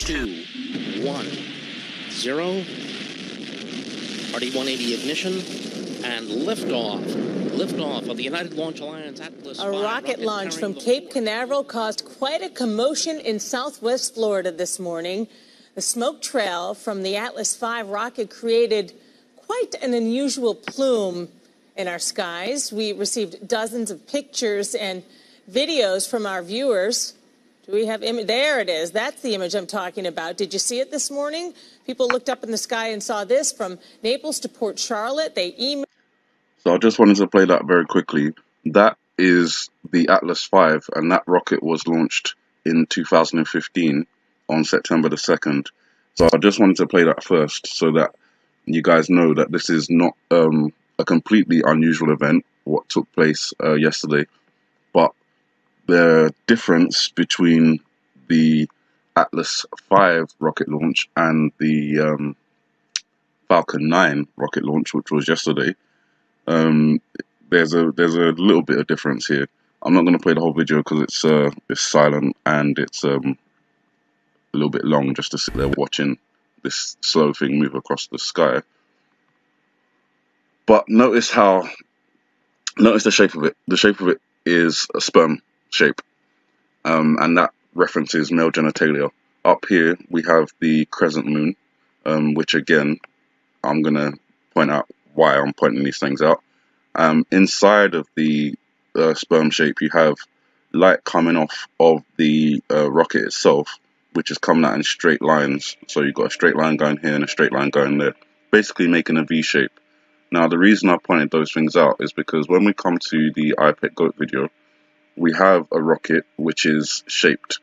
2, 1, 0. RD-180 ignition and liftoff. Liftoff of the United Launch Alliance Atlas V. A rocket launch from Cape Canaveral caused quite a commotion in southwest Florida this morning. The smoke trail from the Atlas V rocket created quite an unusual plume in our skies. We received dozens of pictures and videos from our viewers. Do we have image? There it is. That's the image I'm talking about. Did you see it this morning? People looked up in the sky and saw this from Naples to Port Charlotte. They emailed. So I just wanted to play that very quickly. That is the Atlas V, and that rocket was launched in 2015 on September the 2nd. So I just wanted to play that first so that you guys know that this is not a completely unusual event, what took place yesterday. But the difference between the Atlas V rocket launch and the Falcon 9 rocket launch, which was yesterday, there's a little bit of difference here. I'm not going to play the whole video because it's silent and it's a little bit long just to sit there watching this slow thing move across the sky. But notice the shape of it. The shape of it is a sperm shape, and that references male genitalia. Up here we have the crescent moon, which again I'm going to point out why I'm pointing these things out. Inside of the sperm shape, you have light coming off of the rocket itself, which is coming out in straight lines. So you've got a straight line going here and a straight line going there, basically making a V shape. Now, the reason I pointed those things out is because when we come to the iPet Goat video, we have a rocket which is shaped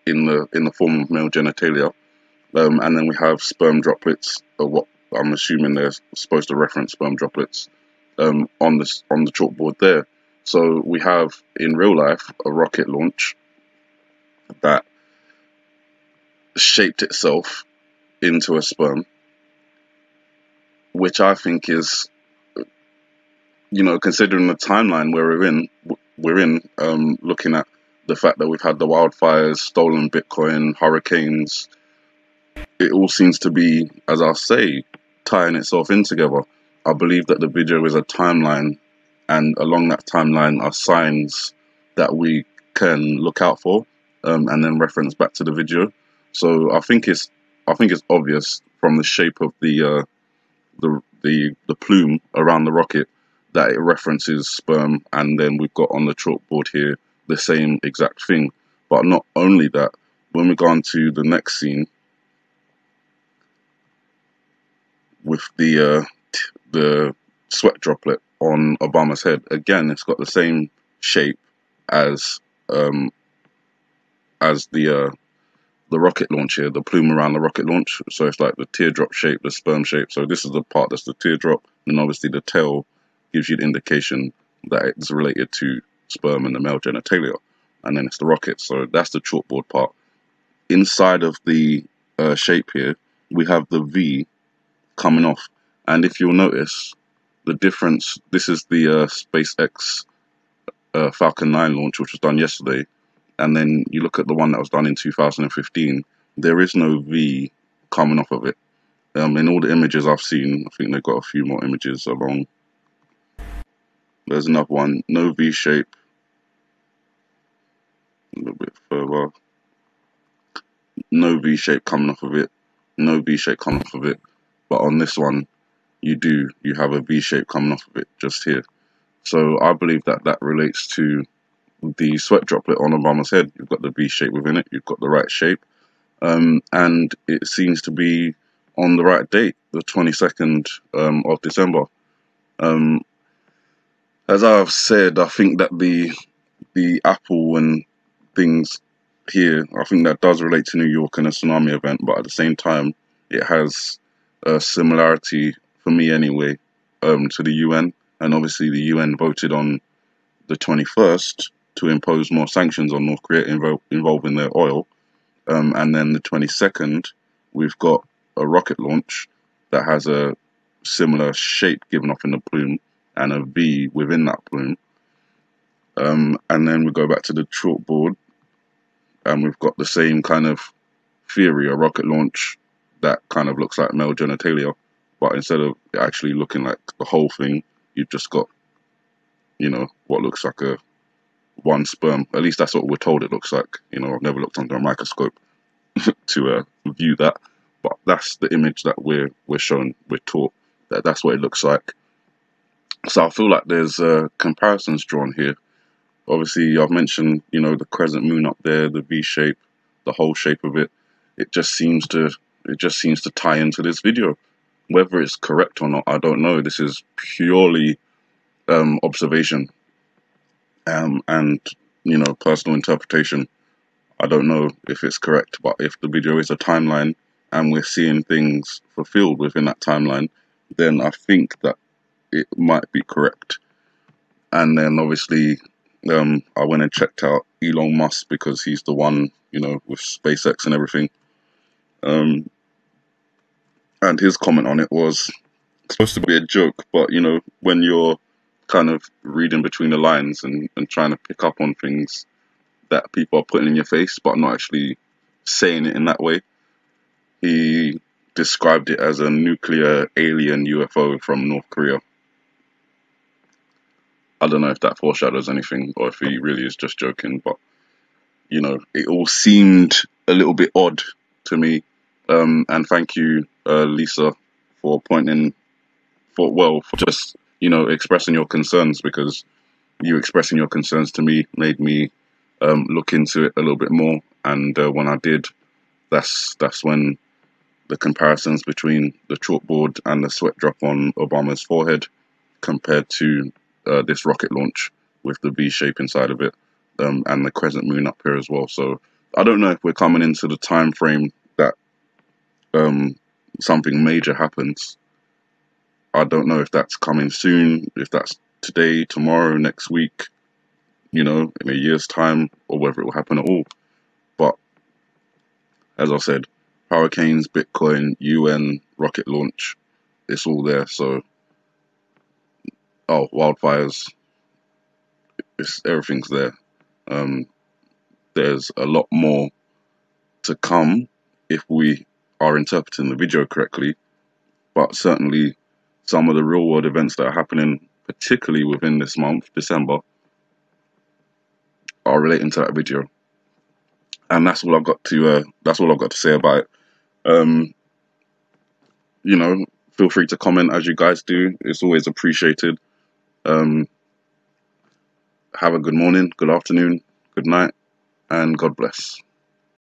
in the form of male genitalia, and then we have sperm droplets, or what I'm assuming they're supposed to reference sperm droplets, on the chalkboard there. So we have in real life a rocket launch that shaped itself into a sperm, which I think is, considering the timeline where we're in, looking at the fact that we've had the wildfires, stolen Bitcoin, hurricanes, it all seems to be, as I say, tying itself in together. I believe that the video is a timeline, and along that timeline are signs that we can look out for, and then reference back to the video. So I think it's obvious from the shape of the plume around the rocket that it references sperm, and then we've got on the chalkboard here the same exact thing. But not only that, when we go on to the next scene with the sweat droplet on Obama's head, again it's got the same shape as the rocket launch here, the plume around the rocket launch. So it's like the teardrop shape, the sperm shape. So this is the part that's the teardrop, and obviously the tail gives you the indication that it's related to sperm and the male genitalia, and then it's the rocket. So that's the chalkboard part. Inside of the shape here, we have the V coming off, and if you'll notice the difference, this is the SpaceX Falcon 9 launch, which was done yesterday, and then you look at the one that was done in 2015, there is no V coming off of it. In all the images I've seen, I think they've got a few more images along. There's another one, no V shape. A little bit further. No V shape coming off of it. No V shape coming off of it. But on this one, you have a V shape coming off of it just here. So I believe that relates to the sweat droplet on Obama's head. You've got the V shape within it, you've got the right shape, and it seems to be on the right date, the 22nd of December. As I've said, I think that the apple and things here, I think that does relate to New York and a tsunami event, but at the same time, it has a similarity, for me anyway, to the UN, and obviously the UN voted on the 21st to impose more sanctions on North Korea involving their oil, and then the 22nd, we've got a rocket launch that has a similar shape given off in the plume, and a V within that plume. And then we go back to the chalkboard, and we've got the same kind of theory, a rocket launch that kind of looks like male genitalia, but instead of it actually looking like the whole thing, you've just got, you know, what looks like a one sperm. At least that's what we're told it looks like. You know, I've never looked under a microscope to view that, but that's the image that we're shown, we're taught that that's what it looks like. So I feel like there's comparisons drawn here. Obviously, I've mentioned, you know, the crescent moon up there, the V shape, the whole shape of it. It just seems to tie into this video. Whether it's correct or not, I don't know. This is purely observation and, you know, personal interpretation. I don't know if it's correct, but if the video is a timeline and we're seeing things fulfilled within that timeline, then I think that it might be correct. And then obviously, I went and checked out Elon Musk because he's the one, you know, with SpaceX and everything. And his comment on it was supposed to be a joke, but, you know, when you're kind of reading between the lines and trying to pick up on things that people are putting in your face, but not actually saying it in that way, he described it as a nuclear alien UFO from North Korea. I don't know if that foreshadows anything or if he really is just joking, but, you know, it all seemed a little bit odd to me. And thank you, Lisa, for just, you know, expressing your concerns, because you expressing your concerns to me made me look into it a little bit more. And when I did, that's when the comparisons between the chalkboard and the sweat drop on Obama's forehead compared to this rocket launch with the V shape inside of it, and the crescent moon up here as well. So I don't know if we're coming into the time frame that something major happens. I don't know if that's coming soon, if that's today, tomorrow, next week, you know, in a year's time, or whether it will happen at all. But as I said, hurricanes, Bitcoin, UN, rocket launch, it's all there. So, wildfires, everything's there. There's a lot more to come if we are interpreting the video correctly, but certainly some of the real world events that are happening, particularly within this month, December, are relating to that video. And that's all I've got to say about it. You know, feel free to comment as you guys do. It's always appreciated. Have a good morning, good afternoon, good night, and God bless.